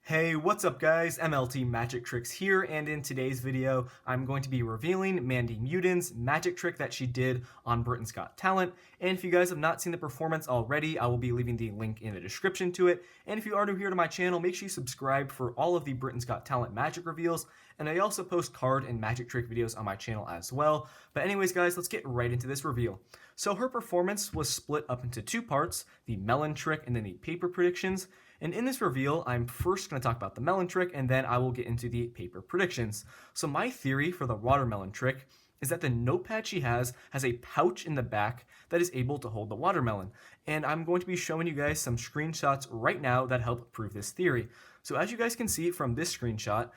Hey, what's up guys? mltmagictricks here, and in today's video, I'm going to be revealing Mandy Muden's magic trick that she did on Britain's Got Talent. And if you guys have not seen the performance already, I will be leaving the link in the description to it. And if you are new here to my channel, make sure you subscribe for all of the Britain's Got Talent magic reveals. And I also post card and magic trick videos on my channel as well. But anyways guys, let's get right into this reveal. So her performance was split up into two parts, the melon trick and then the paper predictions. And in this reveal, I'm first going to talk about the melon trick, and then I will get into the paper predictions. So my theory for the watermelon trick is that the notepad she has a pouch in the back that is able to hold the watermelon. And I'm going to be showing you guys some screenshots right now that help prove this theory. So as you guys can see from this screenshot,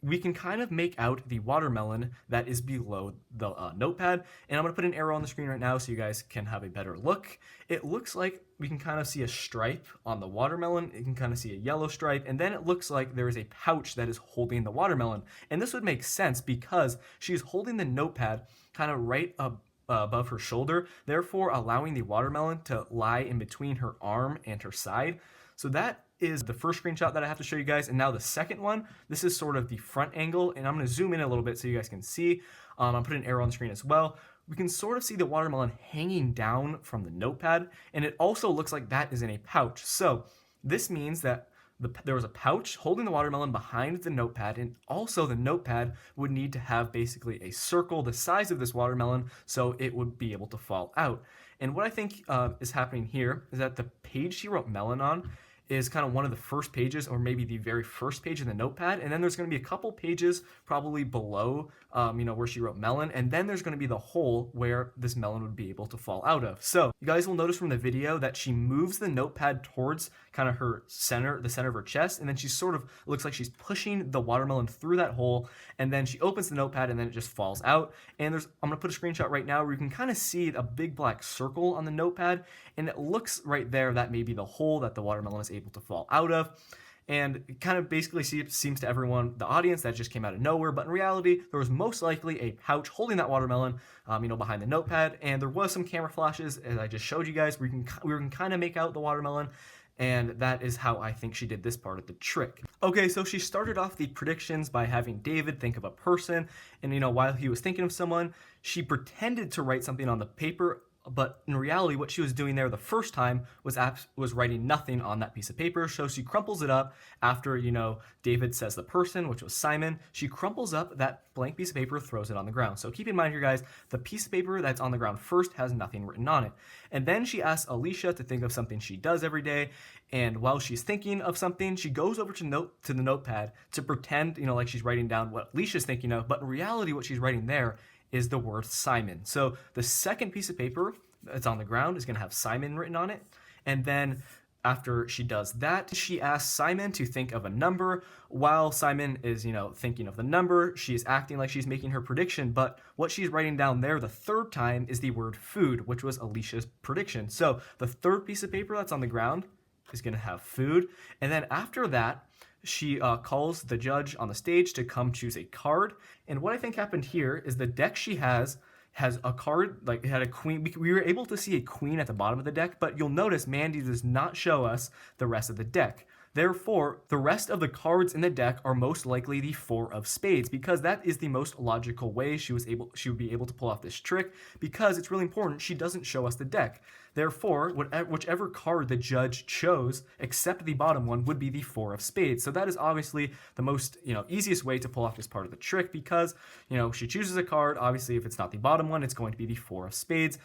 we can kind of make out the watermelon that is below the notepad. And I'm going to put an arrow on the screen right now so you guys can have a better look. It looks like we can kind of see a stripe on the watermelon. You can kind of see a yellow stripe. And then it looks like there is a pouch that is holding the watermelon. And this would make sense because she's holding the notepad kind of right above her shoulder, therefore allowing the watermelon to lie in between her arm and her side. So that is the first screenshot that I have to show you guys. And now the second one, this is sort of the front angle, and I'm going to zoom in a little bit so you guys can see. I'll put an arrow on the screen as well. We can sort of see the watermelon hanging down from the notepad, and it also looks like that is in a pouch. So this means that there was a pouch holding the watermelon behind the notepad, and also the notepad would need to have basically a circle the size of this watermelon so it would be able to fall out. And what I think is happening here is that the page she wrote melon on is kind of one of the first pages, or maybe the very first page in the notepad, and then there's going to be a couple pages probably below where she wrote melon, and then there's going to be the hole where this melon would be able to fall out of. So you guys will notice from the video that she moves the notepad towards kind of her center, the center of her chest, and then she sort of looks like she's pushing the watermelon through that hole, and then she opens the notepad and then it just falls out. And I'm going to put a screenshot right now where you can kind of see a big black circle on the notepad, and it looks right there that may be the hole that the watermelon is able to fall out of. And it kind of basically seems to everyone, the audience, that just came out of nowhere, but in reality there was most likely a pouch holding that watermelon behind the notepad, and there was some camera flashes, as I just showed you guys, where we can kind of make out the watermelon. And that is how I think she did this part of the trick. Okay, so she started off the predictions by having David think of a person, and while he was thinking of someone, she pretended to write something on the paper, but in reality what she was doing there the first time was writing nothing on that piece of paper. So she crumples it up after David says the person, which was Simon. She crumples up that blank piece of paper, throws it on the ground. So keep in mind here guys, the piece of paper that's on the ground first has nothing written on it. And then she asks Alicia to think of something she does every day, and while she's thinking of something, she goes over to the notepad to pretend like she's writing down what Alicia's thinking of, but in reality what she's writing there is the word Simon. So the second piece of paper that's on the ground is going to have Simon written on it. And then after she does that, she asks Simon to think of a number. While Simon is, thinking of the number, she is acting like she's making her prediction, but what she's writing down there the third time is the word food, which was Alicia's prediction. So the third piece of paper that's on the ground is going to have food. And then after that, she calls the judge on the stage to come choose a card. And what I think happened here is the deck she has a card, like it had a queen. We were able to see a queen at the bottom of the deck, but you'll notice Mandy does not show us the rest of the deck. Therefore, the rest of the cards in the deck are most likely the four of spades, because that is the most logical way she would be able to pull off this trick, because it's really important she doesn't show us the deck. Therefore, whichever card the judge chose, except the bottom one, would be the four of spades. So that is obviously the most easiest way to pull off this part of the trick, because she chooses a card. Obviously, if it's not the bottom one, it's going to be the four of spades.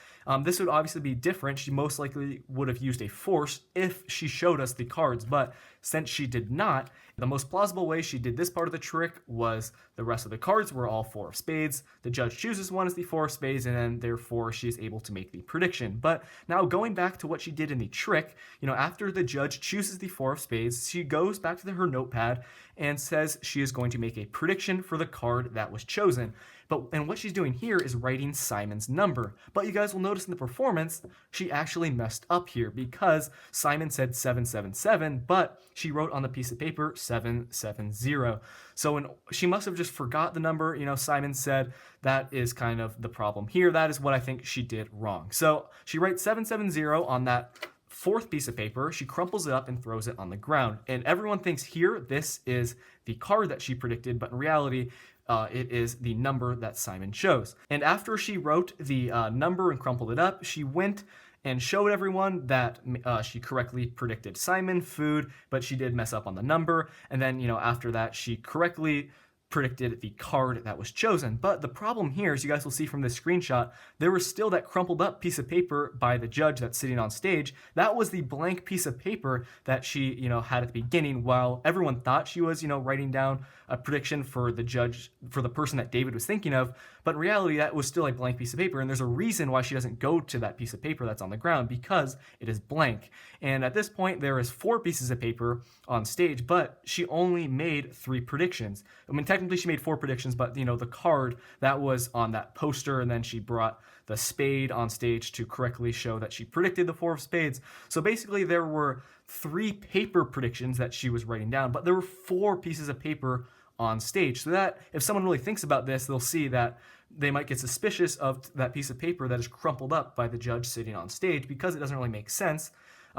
This would obviously be different. She most likely would have used a force if she showed us the cards, but since she did not, the most plausible way she did this part of the trick was the rest of the cards were all four of spades. The judge chooses one as the four of spades, and then therefore she is able to make the prediction. But now going back to what she did in the trick, after the judge chooses the four of spades, she goes back to her notepad and says she is going to make a prediction for the card that was chosen. And what she's doing here is writing Simon's number. But you guys will notice in the performance, she actually messed up here, because Simon said 777, but she wrote on the piece of paper 770. So she must have just forgot the number. Simon said. That is kind of the problem here. That is what I think she did wrong. So she writes 770 on that fourth piece of paper, she crumples it up and throws it on the ground. And everyone thinks here this is the card that she predicted, but in reality, it is the number that Simon chose. And after she wrote the number and crumpled it up, she went and showed everyone that she correctly predicted Simon, food, but she did mess up on the number. And then, after that, she correctly predicted the card that was chosen. But the problem here, as you guys will see from this screenshot, there was still that crumpled up piece of paper by the judge that's sitting on stage. That was the blank piece of paper that she, had at the beginning, while everyone thought she was, writing down a prediction for the judge, for the person that David was thinking of. But in reality, that was still a blank piece of paper. And there's a reason why she doesn't go to that piece of paper that's on the ground, because it is blank. And at this point, there is 4 pieces of paper on stage, but she only made 3 predictions. I mean, technically she made 4 predictions, but the card that was on that poster, and then she brought the spade on stage to correctly show that she predicted the 4 of spades. So basically there were 3 paper predictions that she was writing down, but there were 4 pieces of paper on stage. So that if someone really thinks about this, they'll see that they might get suspicious of that piece of paper that is crumpled up by the judge sitting on stage, because it doesn't really make sense,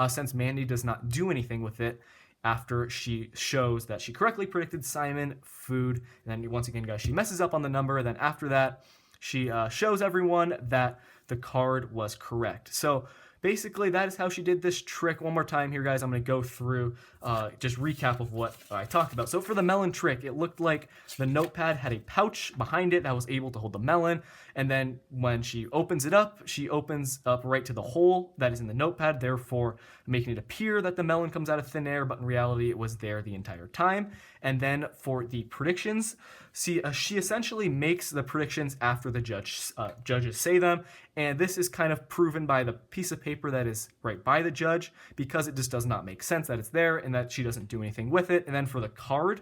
since Mandy does not do anything with it after she shows that she correctly predicted Simon, food, and then once again, guys, she messes up on the number. Then after that, she shows everyone that the card was correct. So basically, that is how she did this trick. One more time here, guys, I'm going to go through just recap of what I talked about. So for the melon trick, it looked like the notepad had a pouch behind it that was able to hold the melon. And then when she opens it up, she opens up right to the hole that is in the notepad, therefore making it appear that the melon comes out of thin air, but in reality, it was there the entire time. And then for the predictions, see, she essentially makes the predictions after the judges say them. And this is kind of proven by the piece of paper that is right by the judge, because it just does not make sense that it's there and that she doesn't do anything with it. And then for the card,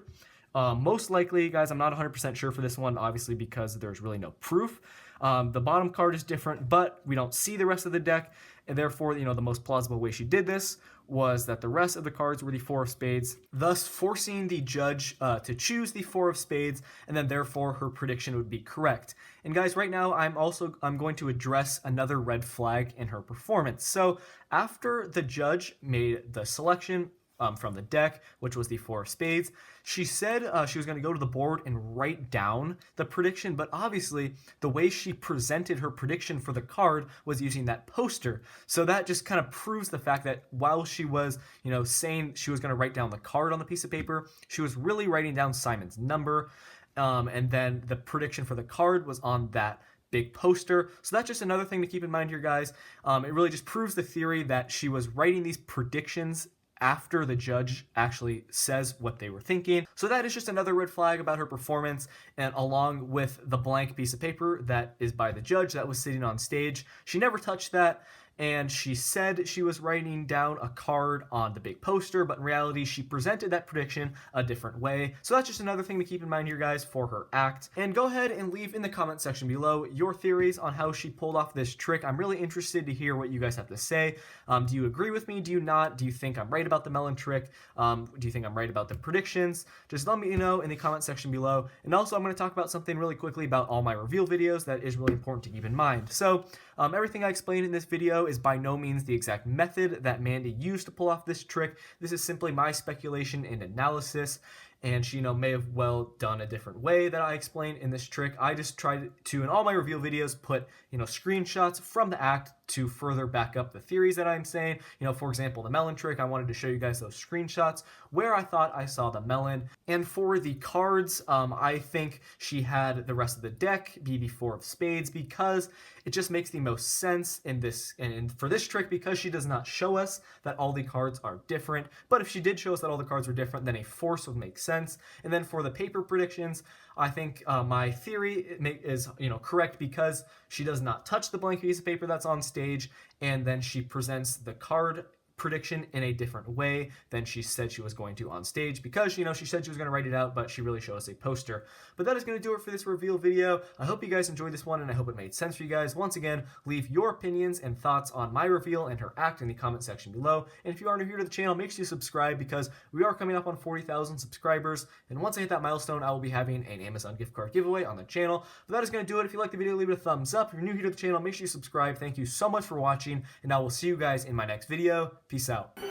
most likely, guys, I'm not 100% sure for this one, obviously, because there's really no proof. The bottom card is different, but we don't see the rest of the deck, and therefore, the most plausible way she did this was that the rest of the cards were the 4 of spades, thus forcing the judge to choose the 4 of spades, and then therefore her prediction would be correct. And guys, right now I'm going to address another red flag in her performance. So after the judge made the selection from the deck, which was the 4 of spades, she said she was going to go to the board and write down the prediction, but obviously the way she presented her prediction for the card was using that poster. So that just kind of proves the fact that while she was, saying she was going to write down the card on the piece of paper, she was really writing down Simon's number, and then the prediction for the card was on that big poster. So that's just another thing to keep in mind here, guys. It really just proves the theory that she was writing these predictions after the judge actually says what they were thinking. So that is just another red flag about her performance, and along with the blank piece of paper that is by the judge that was sitting on stage. She never touched that, and she said she was writing down a card on the big poster, but in reality, she presented that prediction a different way. So that's just another thing to keep in mind here, guys, for her act. And go ahead and leave in the comment section below your theories on how she pulled off this trick. I'm really interested to hear what you guys have to say. Do you agree with me? Do you not? Do you think I'm right about the melon trick? Do you think I'm right about the predictions? Just let me know in the comment section below. And also, I'm going to talk about something really quickly about all my reveal videos that is really important to keep in mind. So everything I explained in this video is by no means the exact method that Mandy used to pull off this trick. This is simply my speculation and analysis, and she may have well done a different way that I explained in this trick. I just tried to, in all my reveal videos, put screenshots from the act to further back up the theories that I'm saying. For example, the melon trick, I wanted to show you guys those screenshots where I thought I saw the melon. And for the cards, I think she had the rest of the deck be the 4 of spades, because it just makes the most sense in this, and for this trick, because she does not show us that all the cards are different. But if she did show us that all the cards were different, then a force would make sense. And then for the paper predictions, I think my theory is correct, because she does not touch the blank piece of paper that's on stage, and then she presents the card prediction in a different way than she said she was going to on stage, because she said she was going to write it out, but she really showed us a poster. But that is going to do it for this reveal video. I hope you guys enjoyed this one, and I hope it made sense for you guys. Once again, leave your opinions and thoughts on my reveal and her act in the comment section below. And if you are new here to the channel, make sure you subscribe, because we are coming up on 40,000 subscribers, and once I hit that milestone, I will be having an Amazon gift card giveaway on the channel. But that is going to do it. If you like the video, leave it a thumbs up. If you're new here to the channel, make sure you subscribe. Thank you so much for watching, and I will see you guys in my next video. Peace out.